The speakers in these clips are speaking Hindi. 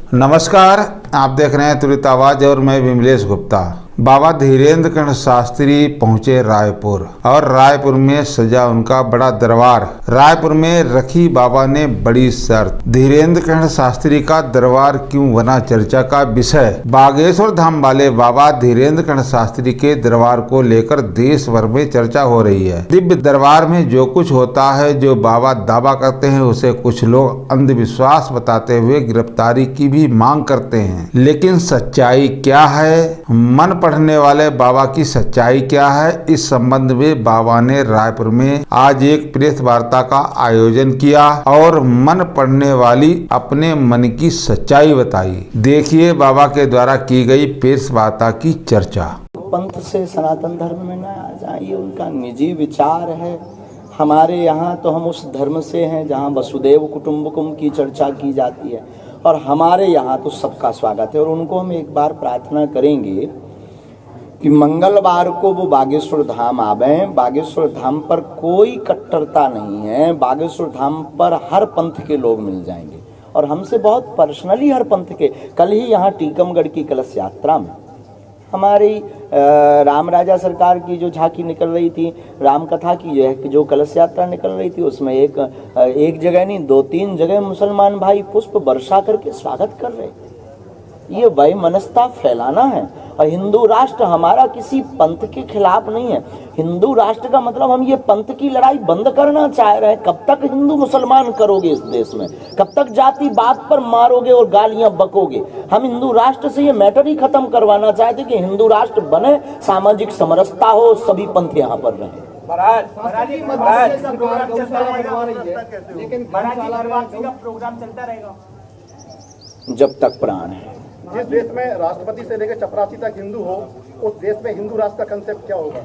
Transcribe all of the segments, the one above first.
नमस्कार, आप देख रहे हैं तुरंत आवाज और मैं विमलेश गुप्ता। बाबा धीरेन्द्र कंठ शास्त्री पहुंचे रायपुर और रायपुर में सजा उनका बड़ा दरबार। रायपुर में रखी बाबा ने बड़ी शर्त। धीरेन्द्र कंठ शास्त्री का दरबार क्यों बना चर्चा का विषय। बागेश्वर धाम वाले बाबा धीरेन्द्र कंठ शास्त्री के दरबार को लेकर देश भर में चर्चा हो रही है। दिव्य दरबार में जो कुछ होता है, जो बाबा दावा करते हैं, उसे कुछ लोग अंधविश्वास बताते हुए गिरफ्तारी की भी मांग करते हैं। लेकिन सच्चाई क्या है? मन पढ़ने वाले बाबा की सच्चाई क्या है? इस संबंध में बाबा ने रायपुर में आज एक प्रेस वार्ता का आयोजन किया और मन पढ़ने वाली अपने मन की सच्चाई बताई। देखिए बाबा के द्वारा की गई प्रेस वार्ता की चर्चा। पंथ से सनातन धर्म में न आ जाए, ये उनका निजी विचार है। हमारे यहाँ तो हम उस धर्म से हैं जहाँ वसुदेव कुटुंबकम की चर्चा की जाती है और हमारे यहाँ तो सबका स्वागत है। और उनको हम एक बार प्रार्थना करेंगे कि मंगलवार को वो बागेश्वर धाम आवे। बागेश्वर धाम पर कोई कट्टरता नहीं है, बागेश्वर धाम पर हर पंथ के लोग मिल जाएंगे और हमसे बहुत पर्सनली हर पंथ के। कल ही यहाँ टीकमगढ़ की कलश यात्रा में हमारी राम राजा सरकार की जो झांकी निकल रही थी, राम कथा की जो कलश यात्रा निकल रही थी, उसमें एक जगह नहीं 2-3 जगह मुसलमान भाई पुष्प वर्षा करके स्वागत कर रहे थे। ये वैमनस्यता फैलाना है। और हिंदू राष्ट्र हमारा किसी पंथ के खिलाफ नहीं है। हिंदू राष्ट्र का मतलब हम ये पंथ की लड़ाई बंद करना चाह रहे हैं। कब तक हिंदू मुसलमान करोगे इस देश में? कब तक जाति बात पर मारोगे और गालियां बकोगे? हम हिंदू राष्ट्र से ये मैटर ही खत्म करवाना चाहते कि हिंदू राष्ट्र बने, सामाजिक समरसता हो, सभी पंथ यहाँ पर रहें। जब तक प्राण है। जिस देश में राष्ट्रपति से लेकर चपरासी तक हिंदू हो, उस देश में हिंदू राष्ट्र का कंसेप्ट क्या होगा?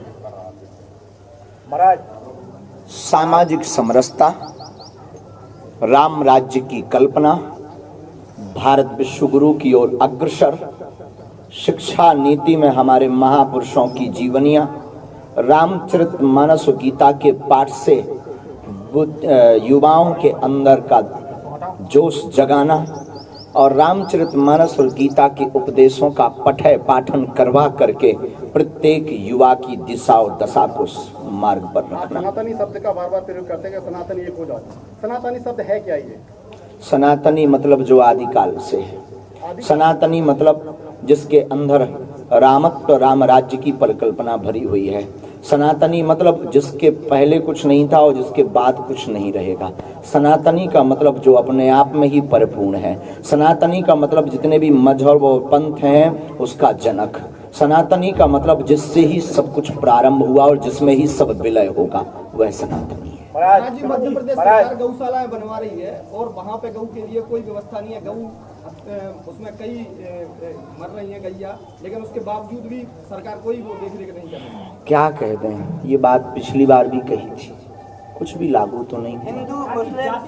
महाराज, सामाजिक समरसता, राम राज्य की कल्पना, भारत विश्व गुरु की ओर अग्रसर, शिक्षा नीति में हमारे महापुरुषों की जीवनियां, रामचरितमानस गीता के पाठ से युवाओं के अंदर का जोश जगाना और रामचरितमानस और गीता के उपदेशों का पाठन करवा करके प्रत्येक युवा की दिशा और दशा को मार्ग पर रखना। सनातनी शब्द का बार बार प्रयोग करते हैं, सनातनी एक हो जाता है। सनातनी शब्द है क्या? ये सनातनी मतलब जो आदिकाल से है। सनातनी मतलब जिसके अंदर रामत्व, राम राज्य की परिकल्पना भरी हुई है। सनातनी मतलब जिसके पहले कुछ नहीं था और जिसके बाद कुछ नहीं रहेगा। सनातनी का मतलब जो अपने आप में ही परिपूर्ण है। सनातनी का मतलब जितने भी मजहब और पंथ हैं उसका जनक। सनातनी का मतलब जिससे ही सब कुछ प्रारंभ हुआ और जिसमें ही सब विलय होगा, वह सनातनी है। मध्य प्रदेश सरकार गौशालाएं बनवा रही है और वहाँ पे गऊ के लिए कोई व्यवस्था नहीं है। गऊ उसमें कई मर रही है गैया, लेकिन उसके बावजूद भी सरकार कोई वो देख रेख नहीं कर रही है। क्या कहते हैं, ये बात पिछली बार भी कही थी, कुछ भी लागू तो नहीं।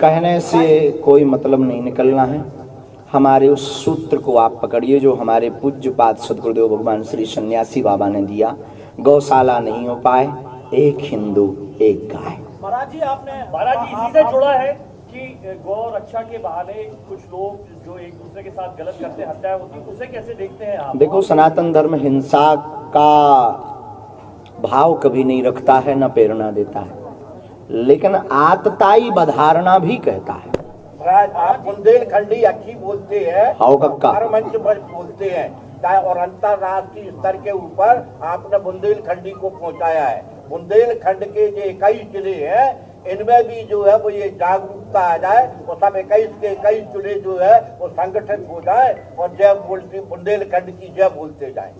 कहने से कोई मतलब नहीं निकलना है। हमारे उस सूत्र को आप पकड़िए जो हमारे पूज्यपाद सद्गुरुदेव भगवान श्री सन्यासी बाबा ने दिया। गौशाला नहीं हो पाए, एक हिंदू एक गाय। महाराज जी इसी से जुड़ा है कि गौ रक्षा के बहाने कुछ लोग जो एक दूसरे के साथ गलत करते, हत्याएं होती, उसे कैसे देखते हैं आप? देखो, सनातन धर्म हिंसा का भाव कभी नहीं रखता है, न प्रेरणा देता है, लेकिन आतताई बधारणा भी कहता है। महाराज, आप बुंदेलखंडी अच्छी बोलते हैं, हर मंच पर बोलते हैं और अंतरराष्ट्रीय स्तर के ऊपर आपने बुंदेलखंडी को पहुंचाया है। बुंदेलखंड के जो 21 जिले हैं, इनमें भी जो है वो ये जागरूकता आ जाए और सब 21 के 21 जिले जो है वो संगठित हो जाए और जय बोलते बुंदेलखंड की जय बोलते जाए।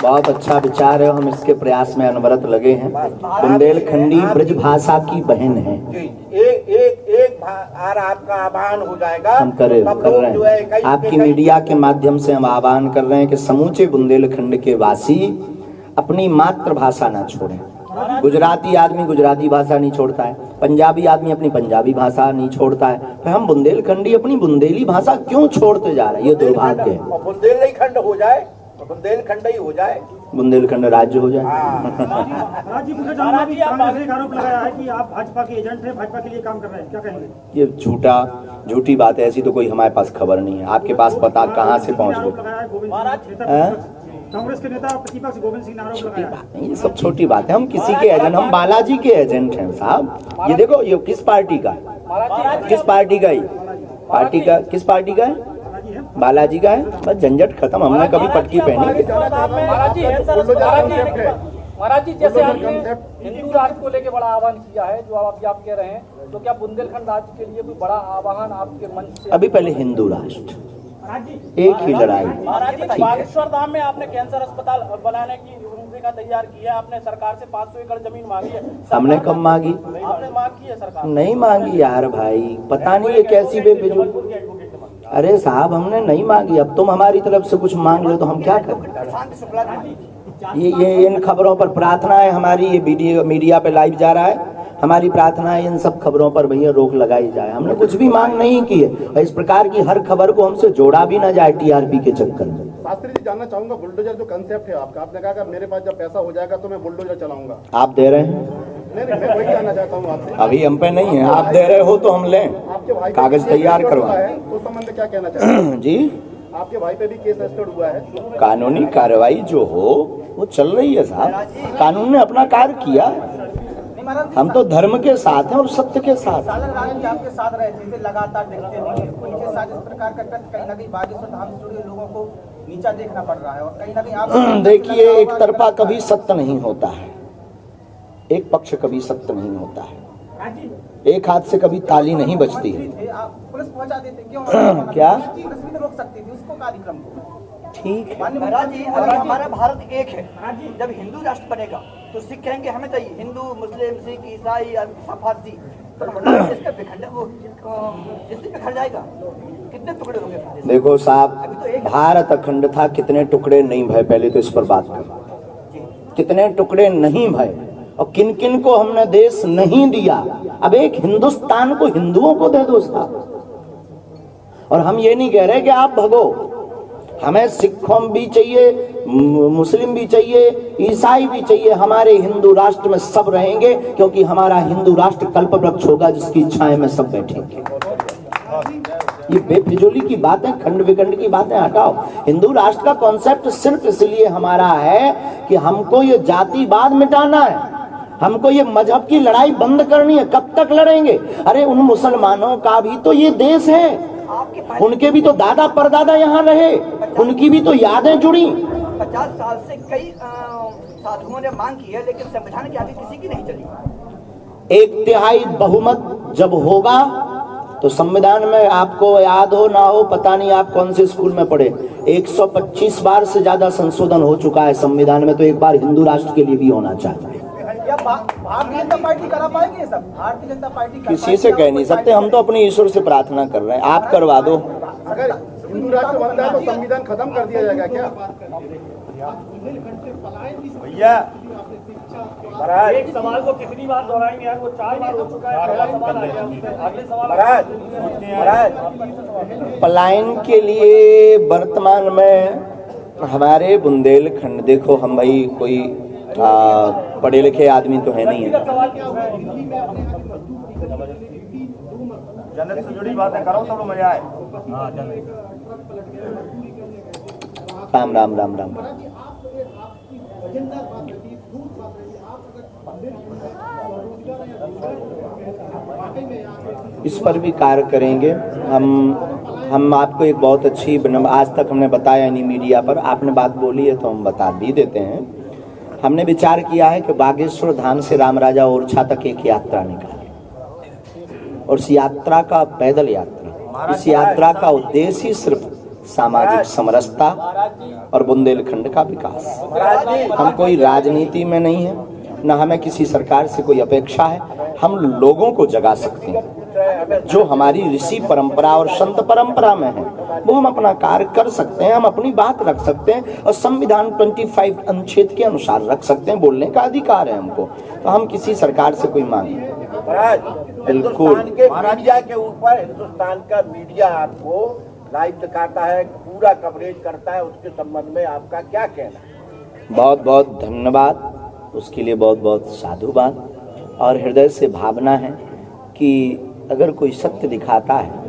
बहुत अच्छा विचार है, हम इसके प्रयास में अनवरत लगे हैं। बुंदेलखंडी ब्रज भाषा की बहन है। एक आपका आह्वान हो जाएगा, हम कर रहे हैं। आपकी मीडिया के माध्यम से हम आह्वान कर रहे हैं कि समूचे बुंदेलखंड के वासी अपनी मातृभाषा ना छोड़ें। गुजराती आदमी गुजराती भाषा नहीं छोड़ता है, पंजाबी आदमी अपनी पंजाबी भाषा नहीं छोड़ता है, तो हम बुंदेलखंडी अपनी बुंदेली भाषा क्यों छोड़ते जा रहे हैं? ये दुर्भाग्य है। बुंदेलखंड हो जाए, बुंदेलखंड ही हो जाए। बुंदेलखंड राज्य हो जाए। महाराज जी मुझे जानना है कि कांग्रेस ने एक आरोप लगाया है कि आप भाजपा के एजेंट हैं, भाजपा के लिए काम कर रहे हैं, क्या कहेंगे? ये झूठी बात है, ऐसी तो कोई हमारे पास खबर नहीं है। आपके पास पता कहाँ से पहुँच आरोप गई? लगाया है गोविंद कांग्रेस के नेता प्रतिपक्ष गोविंद सिंह ने आरोप लगाया है। ये सब छोटी बात है। हम किसी के एजेंट, हम बालाजी के एजेंट हैं साहब। ये देखो, ये किस पार्टी का है? किस पार्टी का है? पार्टी का किस पार्टी का है? बालाजी का है। बस झंझट खत्म, हमने कभी पटकी पहनी। महाराज जी, जैसे आपने हिंदू राष्ट्र को लेकर बड़ा आह्वान किया है, जो आप कह रहे हैं, तो क्या बुंदेलखंड राज्य के लिए कोई बड़ा आह्वान आपके मंच से? अभी पहले हिंदू राष्ट्र, एक ही लड़ाई। महाराज जी, बागेश्वर धाम में आपने कैंसर अस्पताल बनाने की रूपरेखा तैयार की है, आपने सरकार से 500 एकड़ जमीन मांगी है। हमने कब मांगी? आपने मांग की है, सरकार नहीं मांगी यार भाई, पता नहीं ये कैसी बेफिजूल। अरे साहब, हमने नहीं मांगी। अब तुम हमारी तरफ से कुछ मांग लो तो हम क्या करें? ये इन खबरों पर प्रार्थना है हमारी। ये मीडिया पे लाइव जा रहा है। हमारी प्रार्थना है इन सब खबरों पर भैया रोक लगाई जाए। हमने कुछ भी मांग नहीं की है, और इस प्रकार की हर खबर को हमसे जोड़ा भी ना जाए टीआरपी के चक्कर में। शास्त्री जी, जानना चाहूंगा, बुलडोजर जो कंसेप्ट है आपका, आपने कहा कि मेरे पास जब पैसा हो जाएगा तो मैं बुलडोजर चलाऊंगा। आप दे रहे हैं? नहीं, मैं वही जानना चाहता हूँ आपसे। अभी हम पे नहीं है, आप दे रहे हो तो हम लें, आपके भाई कागज तैयार करवा तो संबंध क्या कहना चाहते हैं जी। आपके भाई पे भी केस रजिस्टर्ड हुआ है। कानूनी कार्रवाई जो हो वो चल रही है साहब। कानून ने अपना कार्य किया। हम तो धर्म के साथ हैं और सत्य के साथ। राजन जी आपके साथ रहे थे, लगातार देखते नहीं, उनके साथ इस प्रकार का कहीं ना कहीं बागेश्वर धाम से जुड़े लोगों को नीचा देखना पड़ रहा है, और कहीं ना कहीं आप देखिए, एक तरफा कभी सत्य नहीं होता है, एक पक्ष कभी सत्य नहीं होता है, एक हाथ से कभी ताली नहीं बजती है। आप पुलिस पहुंचा देते क्यों? क्या? पुलिस भी तो रोक सकती थी उसको, कार्यक्रम को। ठीक है, महाराज जी, अगर हमारा भारत एक है, जब हिंदू राष्ट्र बनेगा तो सिख कहेंगे हमें चाहिए, हिंदू मुस्लिम सिख ईसाई फारसी, तो इसका बिखर जाएगा। कितने टुकड़े होंगे? देखो साहब, भारत अखंड था, कितने टुकड़े नहीं भय, पहले तो इस पर बात करो। कितने टुकड़े नहीं भय, और किन किन को हमने देश नहीं दिया। अब एक हिंदुस्तान को हिंदुओं को दे दो साहब। और हम ये नहीं कह रहे कि आप भगो, हमें सिखों भी चाहिए, मुस्लिम भी चाहिए, ईसाई भी चाहिए। हमारे हिंदू राष्ट्र में सब रहेंगे, क्योंकि हमारा हिंदू राष्ट्र कल्प वृक्ष होगा जिसकी छाया में सब बैठेंगे। ये बेफिजूली की बातें, खंड विखंड की बातें हटाओ। हिंदू राष्ट्र का कॉन्सेप्ट सिर्फ इसलिए हमारा है कि हमको ये जातिवाद मिटाना है, हमको ये मजहब की लड़ाई बंद करनी है। कब तक लड़ेंगे? अरे उन मुसलमानों का भी तो ये देश है, उनके भी तो दादा परदादा यहाँ रहे, उनकी भी तो यादें जुड़ी। 50 साल से कई साधुओं ने मांग की है, लेकिन संविधान की आगे किसी की नहीं चली। 1/3 बहुमत जब होगा तो संविधान में, आपको याद हो ना हो पता नहीं, आप कौन से स्कूल में पढ़े, 125 बार से ज्यादा संशोधन हो चुका है संविधान में, तो एक बार हिंदू राष्ट्र के लिए भी होना चाहिए। क्या भारतीय जनता पार्टी करा पाएगी सब? भारतीय जनता पार्टी किसी से कह नहीं सकते, हम तो अपने ईश्वर से प्रार्थना कर रहे हैं। आप करवा दो। अगर हिंदू राष्ट्र बनता है तो संविधान खत्म कर दिया जाएगा क्या? भैया महाराज, एक सवाल को कितनी बार दोहराएंगे यार? वो 4 बार हो चुका है। पहला सवाल आ गया, उससे अगले सवाल। महाराज पलायन के लिए वर्तमान में हमारे बुंदेलखंड, देखो हम भाई कोई पढ़े लिखे आदमी तो है नहीं है। जन्नत से जुड़ी बातें करो तो मजा आए। राम राम राम राम। इस पर भी कार्य करेंगे हम आपको एक बहुत अच्छी, आज तक हमने बताया नहीं मीडिया पर, आपने बात बोली है तो हम बता भी देते हैं। हमने विचार किया है कि बागेश्वर धाम से राम राजा ओरछा तक एक यात्रा निकालें, और इस यात्रा का पैदल यात्रा, इस यात्रा का उद्देश्य ही सिर्फ सामाजिक समरसता और बुंदेलखंड का विकास। हम कोई राजनीति में नहीं है, न हमें किसी सरकार से कोई अपेक्षा है। हम लोगों को जगा सकते हैं, जो हमारी ऋषि परंपरा और संत परंपरा में है वो हम अपना कार्य कर सकते हैं, हम अपनी बात रख सकते हैं, और संविधान 25 अनुच्छेद के अनुसार रख सकते हैं। बोलने का अधिकार है हमको, तो हम किसी सरकार से कोई मांग बिल्कुल। के मीडिया के ऊपर हिंदुस्तान का मीडिया आपको लाइव दिखाता है, पूरा कवरेज करता है, उसके संबंध में आपका क्या कहना है? बहुत बहुत धन्यवाद, उसके लिए बहुत बहुत साधुवाद। और हृदय से भावना है कि अगर कोई सत्य दिखाता है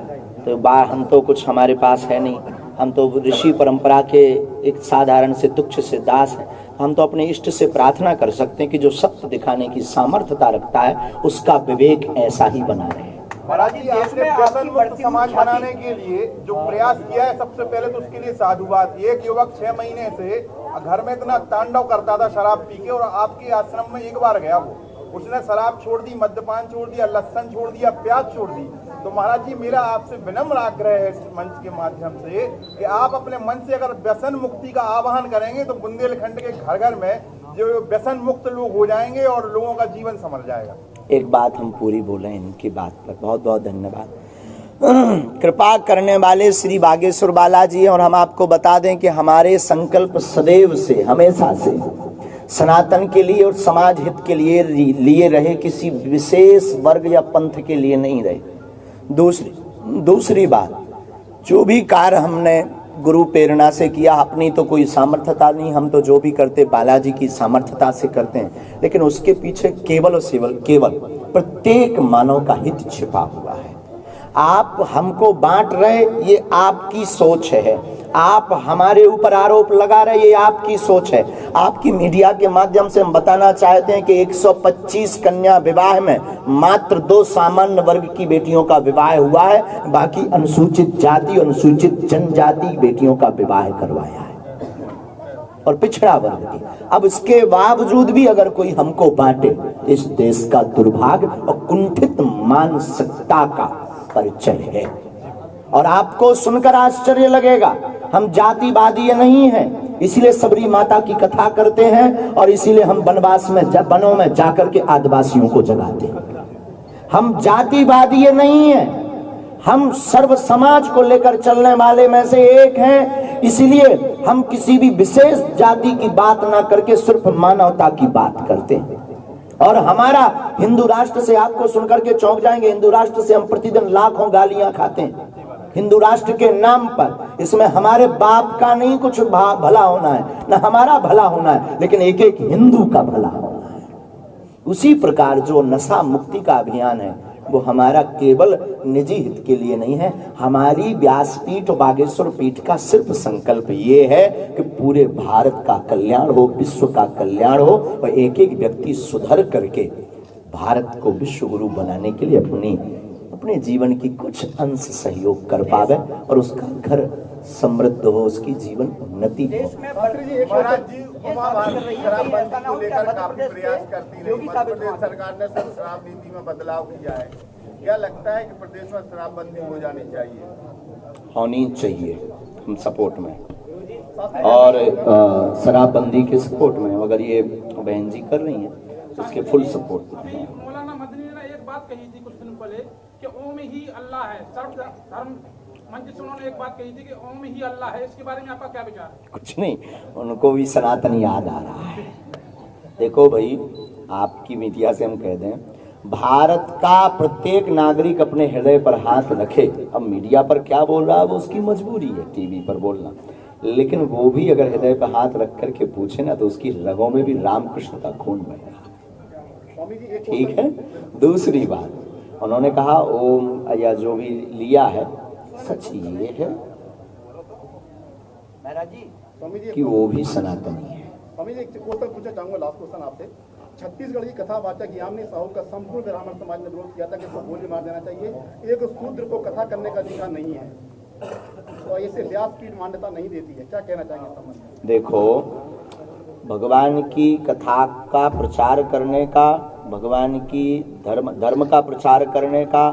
तो हम तो कुछ हमारे पास है नहीं, हम तो ऋषि परंपरा के एक साधारण से तुच्छ से दास हैं। हम तो अपने इष्ट से प्रार्थना कर सकते हैं कि जो सत्य दिखाने की सामर्थ्यता रखता है उसका विवेक ऐसा ही बना रहे। महाराज जी, आपने व्यसन मुक्त समाज बनाने के लिए जो प्रयास किया है, सबसे पहले तो उसके लिए साधुवाद। एक युवक 6 महीने से घर में इतना तांडव करता था शराब पी के, और आपके आश्रम में एक बार गया वो, उसने शराब छोड़ दी, मद्यपान छोड़ दिया, लहसुन छोड़ दिया, प्याज छोड़ दी। तो महाराज जी, मेरा आपसे विनम्र आग्रह है इस मंच के माध्यम से कि आप अपने मन से अगर व्यसन मुक्ति का आह्वान करेंगे तो बुंदेलखंड के घर घर में जो व्यसन मुक्त लोग हो जाएंगे और लोगों का जीवन संभल जाएगा। एक बात हम पूरी बोले इनकी बात पर, बहुत बहुत धन्यवाद। कृपा करने वाले श्री बागेश्वर बालाजी, और हम आपको बता दें कि हमारे संकल्प सदैव से हमेशा से सनातन के लिए और समाज हित के लिए रहे, किसी विशेष वर्ग या पंथ के लिए नहीं रहे। दूसरी बात, जो भी कार्य हमने गुरु प्रेरणा से किया, अपनी तो कोई सामर्थ्यता नहीं, हम तो जो भी करते बालाजी की सामर्थ्यता से करते हैं, लेकिन उसके पीछे केवल और केवल प्रत्येक मानव का हित छिपा हुआ है। आप हमको बांट रहे, ये आपकी सोच है। आप हमारे ऊपर आरोप लगा रहे, ये आपकी सोच है। आपकी मीडिया के माध्यम से हम बताना चाहते हैं कि 125 कन्या विवाह में मात्र 2 सामान्य वर्ग की बेटियों का विवाह हुआ है, बाकी अनुसूचित जाति, अनुसूचित जनजाति बेटियों का विवाह करवाया है और पिछड़ा वर्ग की। अब इसके बावजूद भी अगर कोई हमको बांटे, इस देश का दुर्भाग्य और कुंठित मानसिकता का परिचय है। और आपको सुनकर आश्चर्य लगेगा, हम जातिवादी नहीं हैं, इसीलिए सबरी माता की कथा करते हैं और इसीलिए हम वनवास में वनों में जाकर के आदिवासियों को जगाते हैं। हम जातिवादी नहीं हैं, हम सर्व समाज को लेकर चलने वाले में से एक हैं। इसीलिए हम किसी भी विशेष जाति की बात ना करके सिर्फ मानवता की बात करते हैं। और हमारा हिंदू राष्ट्र से, आपको सुनकर के चौंक जाएंगे, हिंदू राष्ट्र से हम प्रतिदिन लाखों गालियां खाते हैं हिंदू राष्ट्र के नाम पर। इसमें हमारे बाप का नहीं कुछ भला होना है, ना हमारा भला होना है, लेकिन एक एक हिंदू का भला होना है। उसी प्रकार जो नशा मुक्ति का अभियान है वो हमारा केवल निजी हित के लिए नहीं है। हमारी व्यासपीठ और बागेश्वर पीठ का सिर्फ संकल्प ये है कि पूरे भारत का कल्याण हो, विश्व का कल्याण हो और एक एक व्यक्ति सुधर करके भारत को विश्व गुरु बनाने के लिए अपने जीवन की कुछ अंश सहयोग कर पावे और उसका घर समृद्ध हो, उसकी जीवन उन्नति हो। महाराज जी, शराबबंदी को लेकर काफी प्रयास करती रही, मध्य प्रदेश सरकार ने शराब नीति में बदलाव किया है। क्या लगता है कि प्रदेश में शराबबंदी हो जानी चाहिए? होनी चाहिए, हम सपोर्ट में, और शराबबंदी के सपोर्ट में। अगर ये बहन जी कर रही हैं तो उसके फुल सपोर्ट में है। मौलाना मदनी ने एक बात कही थी कुछ दिन पहले कि ओम ही अल्लाह है। सर्व धर्म मंच से उन्होंने एक बात कही थी कि ओम ही अल्लाह है। इसके बारे में आपका क्या विचार है? कुछ नहीं, उनको भी सनातन याद आ रहा है। देखो भाई, आपकी मीडिया से हम कह दें, भारत का प्रत्येक नागरिक अपने हृदय पर हाथ रखे। अब मीडिया पर क्या बोल रहा है वो उसकी मजबूरी है, टीवी पर बोलना, लेकिन वो भी अगर हृदय पर हाथ रख करके पूछे ना तो उसकी रगों में भी रामकृष्ण का खून बह रहा है। ठीक है। दूसरी बात, उन्होंने कहा ओम या जो भी लिया है, सच ये है कि वो भी सनातनी है। स्वामी जी, एक क्वेश्चन पूछना चाहूंगा, लास्ट क्वेश्चन आपसे। छत्तीसगढ़ की कथावाचक यामिनी साहू का संपूर्ण ब्राह्मण समाज ने विरोध किया था कि इसको गोली मार देना चाहिए। एक शूद्र को कथा करने का अधिकार नहीं है, तो इसे व्यासपीठ मान्यता नहीं देती है। क्या कहना चाहेंगे संबंध में? देखो, भगवान की कथा का प्रचार करने का, भगवान की धर्म का प्रचार करने का,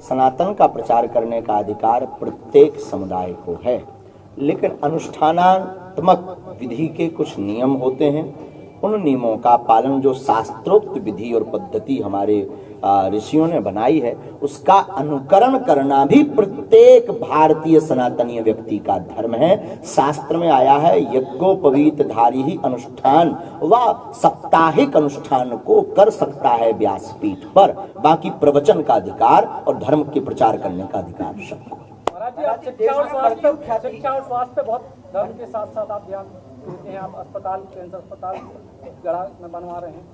सनातन का प्रचार करने का अधिकार प्रत्येक समुदाय को है, लेकिन अनुष्ठानात्मक विधि के कुछ नियम होते हैं। उन नियमों का पालन, जो शास्त्रोक्त विधि और पद्धति हमारे ऋषियों ने बनाई है, उसका अनुकरण करना भी प्रत्येक भारतीय सनातनीय व्यक्ति का धर्म है। शास्त्र में आया है, यज्ञोपवीत धारी ही अनुष्ठान व साप्ताहिक अनुष्ठान को कर सकता है व्यासपीठ पर, बाकी प्रवचन का अधिकार और धर्म के प्रचार करने का अधिकार सबको। शिक्षा और स्वास्थ्य बहुत धर्म के साथ साथ आप ध्यान देते हैं, आप अस्पताल, कैंसर अस्पताल गढ़ा में बनवा रहे हैं।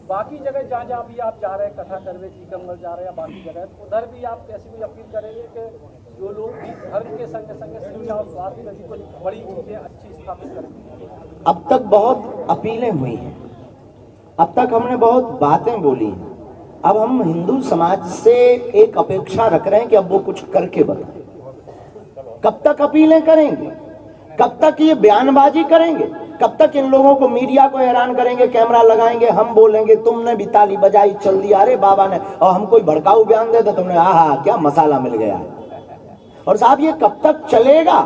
बाकी जगह जहाँ जहाँ भी आप जा रहे हैं, कथा करवे, टीकमगढ़ जा रहे हैं या बाकी जगह, तो उधर भी आप ऐसी कोई अपील करेंगे कि जो लोग भी धर्म के संग संग शिक्षा और स्वास्थ्य जैसी कोई बड़ी चीज़ें अच्छी स्थापित करेंगे? अब तक बहुत अपीलें हुई हैं, अब तक हमने बहुत बातें बोली हैं। अब हम हिंदू समाज से एक अपेक्षा रख रहे हैं कि अब वो कुछ करके बताएं। कब तक अपीलें करेंगे, कब तक ये बयानबाजी करेंगे, कब तक इन लोगों को, मीडिया को हैरान करेंगे, कैमरा लगाएंगे, हम बोलेंगे तुमने भी ताली बजाई, चल दिया, अरे बाबा ने, और हम कोई भड़काऊ बयान दे तो तुमने आहा क्या मसाला मिल गया। और साहब ये कब तक चलेगा?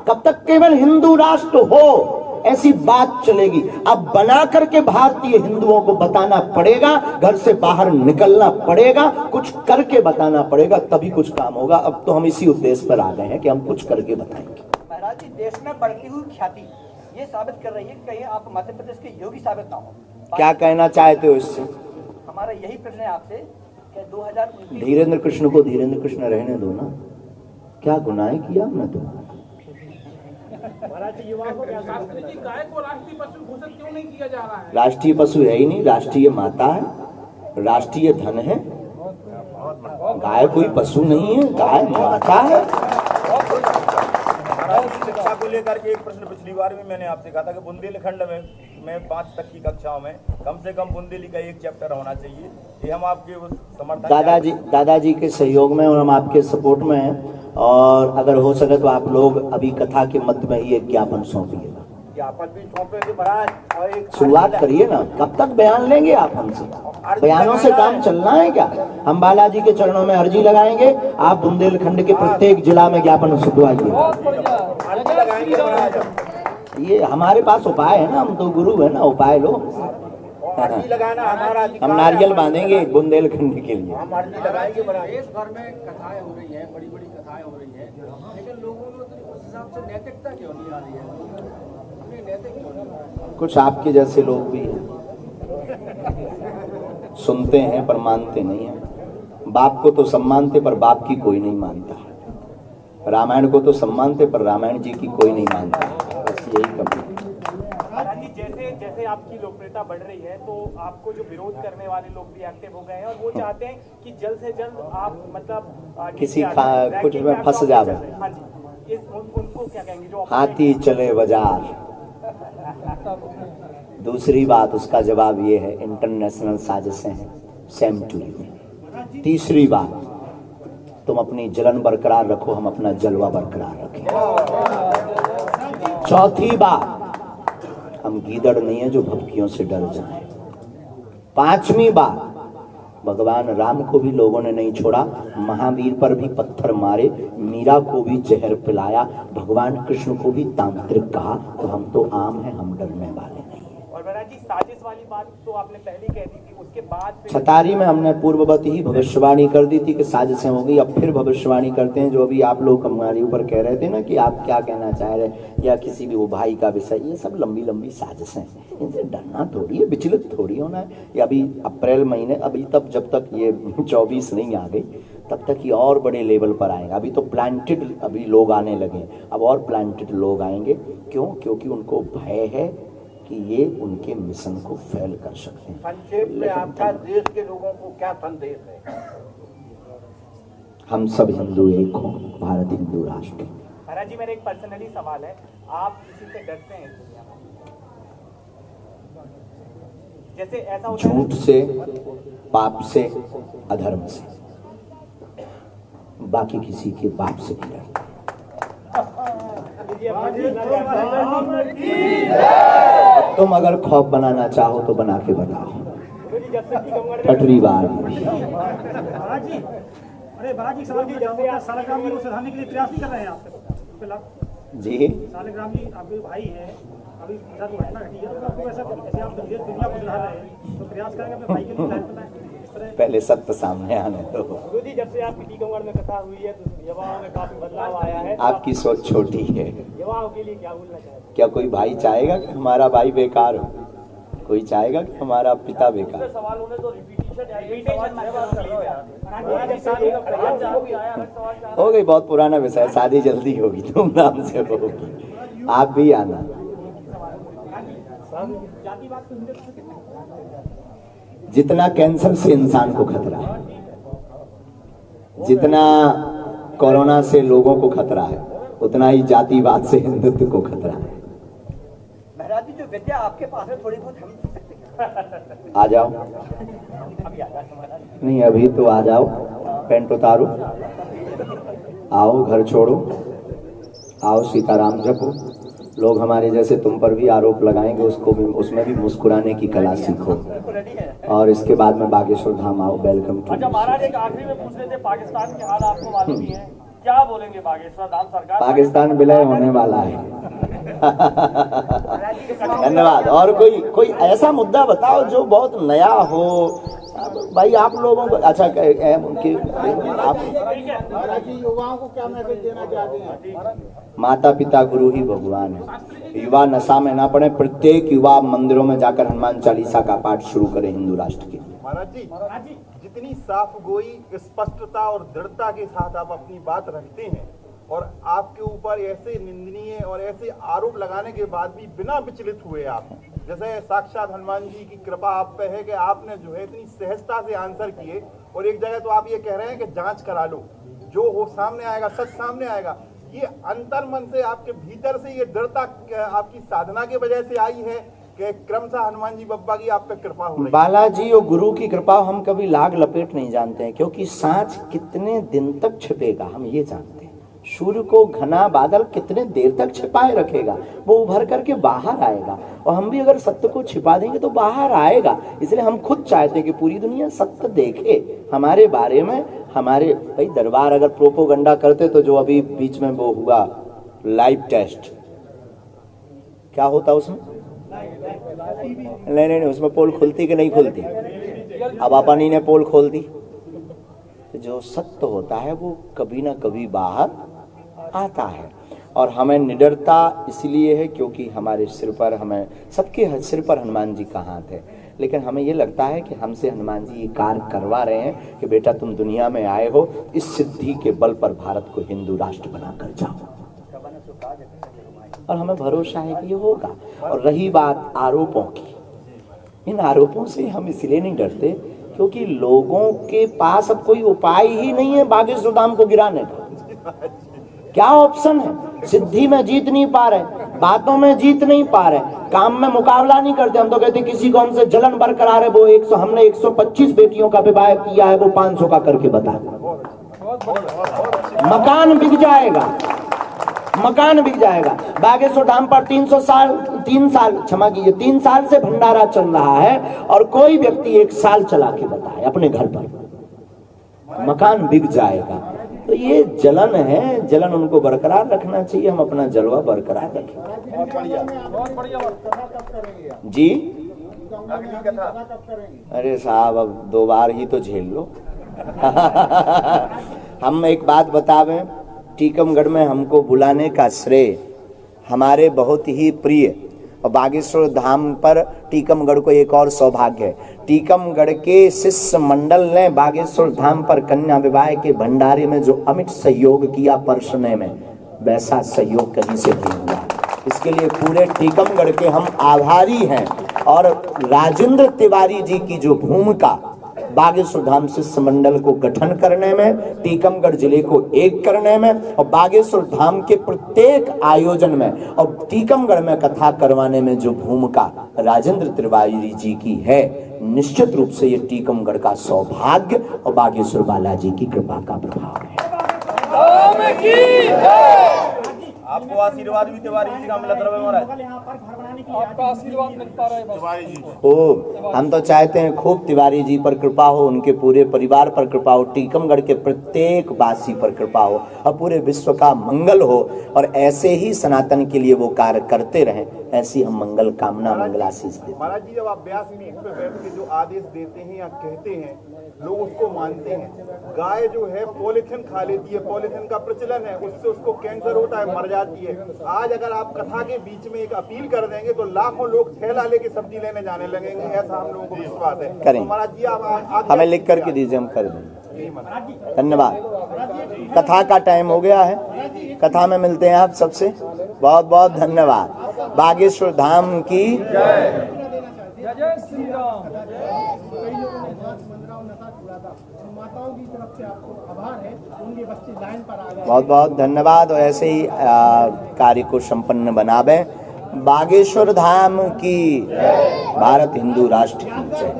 कब तक केवल हिंदू राष्ट्र हो ऐसी बात चलेगी? अब बना करके भारतीय हिंदुओं को बताना पड़ेगा, घर से बाहर निकलना पड़ेगा, कुछ करके बताना पड़ेगा, तभी कुछ काम होगा। अब तो हम इसी उद्देश्य पर आ गए हैं कि हम कुछ करके बताएंगे। महाराज जी, देश में बढ़ती हुई ख्याति ये साबित कर रही है कि कहीं आप मध्य प्रदेश के योगी साबित ना हो। क्या कहना चाहते हो इससे? हमारा यही प्रश्न है आपसे कि 2019 धीरेन्द्र कृष्ण को धीरेन्द्र कृष्ण रहने दो ना, क्या गुनाह किया हमने? तो शास्त्री जी, गाय को राष्ट्रीय पशु घोषित क्यों नहीं किया जा रहा है? राष्ट्रीय पशु है ही नहीं, राष्ट्रीय माता है, राष्ट्रीय धन है। गाय कोई पशु नहीं है, गाय माता है। शिक्षा को लेकर के एक प्रश्न पिछली बार भी मैंने आपसे कहा था कि बुंदेलखंड में 5 तक की कक्षाओं में कम से कम बुंदेली का एक चैप्टर होना चाहिए। ये हम आपके उस समर्थन दादाजी के सहयोग में और हम आपके सपोर्ट में हैं। और अगर हो सके तो आप लोग अभी कथा के मध्य में ही एक ज्ञापन सौंपिएगा। ज्ञापन भी सौंपेंगे महाराज, और एक शुरुआत करिए ना, कब तक बयान लेंगे आप हमसे? बयानों से काम चलना है क्या? हम बालाजी के चरणों में अर्जी लगाएंगे, आप बुंदेलखंड के प्रत्येक जिला में ज्ञापन सुधवाइए। ये हमारे पास उपाय है ना, हम तो गुरु है ना, उपाय लो। लगाना हमारा हम नारियल बांधेंगे बुंदेलखंड के लिए। हम अर्जी लगाएंगे महाराज। देश भर में कथाएं हो रही हैं, बड़ी बड़ी कथाएं हो रही हैं, लेकिन लोगों में उस हिसाब से नैतिकता क्यों नहीं आ रही है? नैतिक क्यों नहीं? कुछ आपके जैसे लोग भी हैं, सुनते हैं पर मानते नहीं हैं। बाप को तो सम्मानते पर बाप की कोई नहीं मानता। रामायण को तो सम्मानते पर रामायण जी की कोई नहीं मानता। बस यही कमी। जैसे जैसे आपकी लोकप्रियता बढ़ रही है तो आपको जो विरोध करने वाले लोग भी एक्टिव हो गए हैं और वो चाहते हैं कि जल्द से जल्द आप मतलब किसी कुछ में फंस जावे। हाँ जी, उनको क्या कहेंगे जो हाथी चले बाजार। दूसरी बात, उसका जवाब ये है, इंटरनेशनल साजिशें हैं, सेम टू यू। तीसरी बात, तुम अपनी जलन बरकरार रखो, हम अपना जलवा बरकरार रखें। चौथी बात, हम गीदड़ नहीं है जो भभकियों से डर जाए। पांचवी बात, भगवान राम को भी लोगों ने नहीं छोड़ा, महावीर पर भी पत्थर मारे, मीरा को भी जहर पिलाया, भगवान कृष्ण को भी तांत्रिक कहा, तो हम तो आम हैं, हम डरने वाले नहीं। और महाराज जी, साजिश वाली बात तो आपने पहले कह दी थी, उसके बाद छतारी में हमने पूर्ववत ही भविष्यवाणी कर दी थी कि साजिशें होगी। अब फिर भविष्यवाणी करते हैं, जो अभी आप लोग हमारे ऊपर कह रहे थे ना कि आप क्या कहना चाह रहे, या किसी भी वो भाई का विषय, ये सब लंबी लंबी साजिशें हैं, इनसे डरना थोड़ी है, विचलित थोड़ी होना है। ये अभी अप्रैल महीने, अभी तब जब तक ये 24 नहीं आ गई तब तक ये और बड़े लेवल पर आएगा। अभी तो प्लांटेड अभी लोग आने लगे, अब और प्लांटेड लोग आएंगे। क्यों? क्योंकि उनको भय है कि ये उनके मिशन को फेल कर सकते हैं। संक्षेप में आपका देश के लोगों को क्या संदेश है? हम सब हिंदू एक हो, भारत हिंदू राष्ट्र। महाराज जी, मेरा एक पर्सनली सवाल है, आप किसी से डरते हैं इस दुनिया में? जैसे ऐसा होता है झूठ से, पाप से, अधर्म से, बाकी किसी के बाप से नहीं डरते। तुम अगर खौफ बनाना चाहो तो बना के बताओ, कटरी बार। महाराज जी, अरे महाराज जी, सालिग्राम जी को सुधारने के लिए प्रयास नहीं कर रहे हैं आप? जी, सालिग्राम जी आपके भाई हैं, अभी इधर घटना घटी है, आपको ऐसा जैसे आप दुनिया को सुधार रहे हैं, तो प्रयास करेंगे अपने भाई के लिए बताएं। पहले सत्य सामने आने दो। गुरु जी, जब से आपकी टीकमगढ़ में कथा हुई है तो युवाओं में काफी बदलाव आया है। आपकी सोच छोटी है। युवाओं के लिए क्या बोलना चाहते हैं? क्या कोई भाई चाहेगा कि हमारा भाई बेकार हो? कोई चाहेगा कि हमारा पिता बेकार? सवाल होने तो हो गई, बहुत पुराना विषय, शादी जल्दी होगी, धूमधाम से होगी, आप भी आना। जितना कैंसर से इंसान को खतरा है, जितना कोरोना से लोगों को खतरा है, उतना ही जातिवाद से हिंदुत्व को खतरा है। महाराज जी, जो विद्या आपके पास है थोड़ी बहुत हम सीख सकते हैं? आ जाओ। नहीं, अभी तो आ जाओ, पैंट उतारो, आओ, घर छोड़ो, आओ, सीताराम जपो। लोग हमारे जैसे तुम पर भी आरोप लगाएंगे, उसको भी, उसमें भी मुस्कुराने की कला सीखो, और इसके बाद में बागेश्वर धाम आओ। Welcome to. अच्छा महाराज, एक आखिरी में पूछ रहे थे, पाकिस्तान की हाल आपको मालूम ही है, क्या बोलेंगे बागेश्वर धाम सरकार? पाकिस्तान विलय होने वाला है। धन्यवाद। और कोई ऐसा मुद्दा बताओ जो बहुत नया हो भाई, आप लोगों को। अच्छा, आप युवाओं को क्या मैसेज देना चाहते हैं? माता पिता गुरु ही भगवान है। युवा नशा में ना पड़े। प्रत्येक युवा मंदिरों में जाकर हनुमान चालीसा का पाठ शुरू करे हिंदू राष्ट्र के। महाराज जी, जितनी साफ गोई, स्पष्टता और दृढ़ता के साथ आप अपनी बात रखते हैं, और आपके ऊपर ऐसे निंदनीय और ऐसे आरोप लगाने के बाद भी बिना विचलित हुए आप, जैसे साक्षात हनुमान जी की कृपा आप पे है कि आपने जो है इतनी सहजता से आंसर किए, और एक जगह तो आप ये कह रहे हैं कि जांच करा लो, जो हो सामने आएगा, सच सामने आएगा। ये अंतर मन से आपके भीतर से ये दृढ़ता आपकी साधना की वजह से आई है कि क्रमशः हनुमान जी बब्बा की आप पे कृपा हो रही है? बालाजी और गुरु की कृपा हम कभी लाग लपेट नहीं जानते हैं, क्योंकि सांच कितने दिन तक छिपेगा हम ये जानते हैं। सूर्य को घना बादल कितने देर तक छिपाए रखेगा, वो उभर करके बाहर आएगा। और हम भी अगर सत्य को छिपा देंगे तो बाहर आएगा। इसलिए हम खुद चाहते हैं कि पूरी दुनिया सत्य देखे हमारे बारे में। हमारे भाई दरबार अगर प्रोपोगंडा करते तो जो अभी बीच में वो हुआ लाइव टेस्ट, क्या होता उसमें? नहीं, उसमें पोल खुलती कि नहीं खुलती? अब अपन ही ने पोल खोल दी। जो सत्य होता है वो कभी ना कभी बाहर आता है। और हमें निडरता इसलिए है क्योंकि हमारे सिर पर, हमें सबके सिर पर हनुमान जी का हाथ है। लेकिन हमें ये लगता है कि हमसे हनुमान जी ये कार्य करवा रहे हैं कि बेटा तुम दुनिया में आए हो, इस सिद्धि के बल पर भारत को हिंदू राष्ट्र बनाकर जाओ। और हमें भरोसा है कि ये होगा। और रही बात आरोपों की, इन आरोपों से हम इसलिए नहीं डरते क्योंकि लोगों के पास अब कोई उपाय ही नहीं है बागेश्वर धाम को गिराने का। क्या ऑप्शन है? सिद्धि में जीत नहीं पा रहे, बातों में जीत नहीं पा रहे, काम में मुकाबला नहीं करते। हम तो कहते किसी को हमसे जलन बरकरार है, वो हमने 125 बेटियों का विवाह किया है, वो 500 का करके बता। मकान बिक जाएगा, मकान बिक जाएगा। बागेश्वर धाम पर 3 साल से भंडारा चल रहा है, और कोई व्यक्ति 1 साल चला के बताए अपने घर पर, मकान बिक जाएगा। तो ये जलन है, जलन उनको बरकरार रखना चाहिए। हम अपना जलवा बरकरार रखें जी। अरे साहब, अब 2 बार ही तो झेल लो। हम एक बात बतावें, टीकमगढ़ में हमको बुलाने का श्रेय हमारे बहुत ही प्रिय और बागेश्वर धाम पर टीकमगढ़ को एक और सौभाग्य है। टीकमगढ़ के शिष्य मंडल ने बागेश्वर धाम पर कन्या विवाह के भंडारे में जो अमिट सहयोग किया परसने में, वैसा सहयोग कहीं से नहीं हुआ। इसके लिए पूरे टीकमगढ़ के हम आभारी हैं। और राजेंद्र तिवारी जी की जो भूमिका बागेश्वर धाम शिष्य मंडल को गठन करने में, टीकमगढ़ जिले को एक करने में, और बागेश्वर धाम के प्रत्येक आयोजन में और टीकमगढ़ में कथा करवाने में जो भूमिका राजेंद्र तिवारी जी की है, निश्चित रूप से ये टीकमगढ़ का सौभाग्य और बागेश्वर बालाजी की कृपा का प्रभाव है। आपको आशीर्वाद भी तिवारी जी का मिला महाराज। आपका आशीर्वाद मिलता रहे तिवारी जी को। हम तो चाहते हैं खूब तिवारी जी पर कृपा हो, उनके पूरे परिवार पर कृपा हो, टीकमगढ़ के प्रत्येक वासी पर कृपा हो, और पूरे विश्व का मंगल हो। और ऐसे ही सनातन के लिए वो कार्य करते रहें, ऐसी हम मंगल कामना, मंगलाशीष देते हैं। महाराज जी, जब आप व्यास पीठ पे बैठ के जो आदेश देते हैं या कहते हैं, लोग उसको मानते हैं। गाय जो है पॉलीथिन खा लेती है, पॉलीथिन का प्रचलन है, उससे उसको कैंसर होता है, मर जाती है। आज अगर आप कथा के बीच में एक अपील कर देंगे तो लाखों लोग थैला लेके सब्जी लेने जाने लगेंगे, ऐसा हम लोगों को विश्वास है। करें, महाराज जी आप हमें लिख करके दीजिए, हम कर देंगे। धन्यवाद। कथा का टाइम हो गया है, कथा में मिलते हैं आप सबसे। बहुत बहुत धन्यवाद। बागेश्वर धाम की जय श्री राम। कई लोगों ने मास्क बंदरा और नशा छुड़ा था, माताओं की तरफ से आपको आभार है, उनके बच्चे लाइन पर आ गए। बहुत बहुत धन्यवाद और ऐसे ही कार्य को संपन्न बनावे। बागेश्वर धाम की, भारत हिंदू राष्ट्र की जय।